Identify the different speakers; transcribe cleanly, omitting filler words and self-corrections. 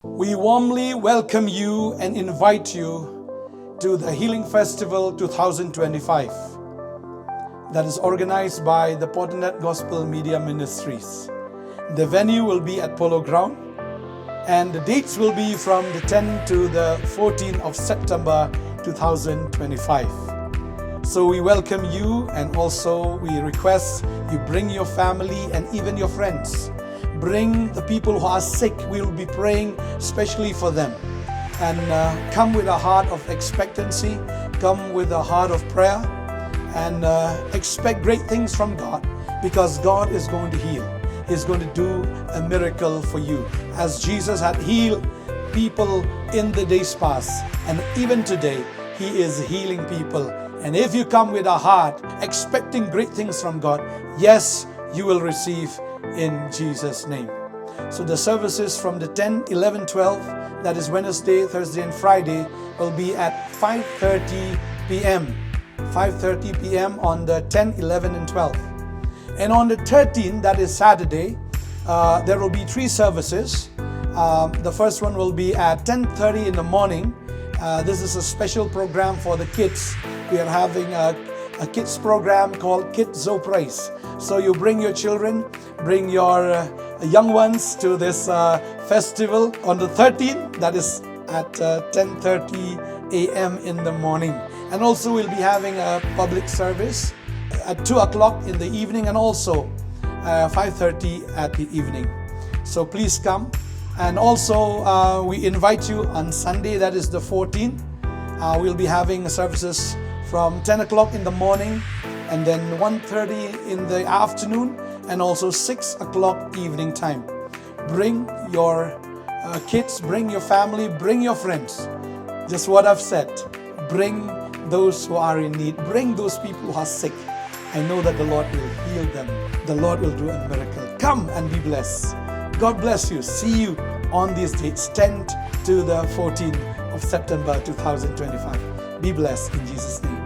Speaker 1: We warmly welcome you and invite you to the Healing Festival 2025 that is organized by the Potternet Gospel Media Ministries. The venue will be at Polo Ground and the dates will be from the 10th to the 14th of September 2025. So we welcome you, and also we request you bring your family and even your friends. Bring the people who are sick. We will be praying especially for them. And come with a heart of expectancy, come with a heart of prayer, and expect great things from God, because God is going to heal. He's going to do a miracle for you. As Jesus had healed people in the days past, and even today, He is healing people. And if you come with a heart expecting great things from God, yes, you will receive in Jesus' name. So the services from the 10, 11, 12, that is Wednesday, Thursday and Friday, will be at 5:30 p.m. 5:30 p.m. on the 10, 11 and 12. And on the 13th, that is Saturday, there will be 3 services. The first one will be at 10:30 in the morning. This is a special program for the kids. We are having a kids program called Kids Praise. So you bring your children, bring your young ones to this festival on the 13th, that is at 10:30 a.m. in the morning. And also we'll be having a public service at 2 o'clock in the evening, and also 5:30 at the evening. So please come. And also we invite you on Sunday, that is the 14th. We'll be having services from 10 o'clock in the morning, and then 1:30 in the afternoon, and also 6 o'clock evening time. Bring your kids, bring your family, bring your friends. Just what I've said. Bring those who are in need. Bring those people who are sick. I know that the Lord will heal them. The Lord will do a miracle. Come and be blessed. God bless you. See you on these dates, 10th to the 14th of September 2025. Be blessed in Jesus' name.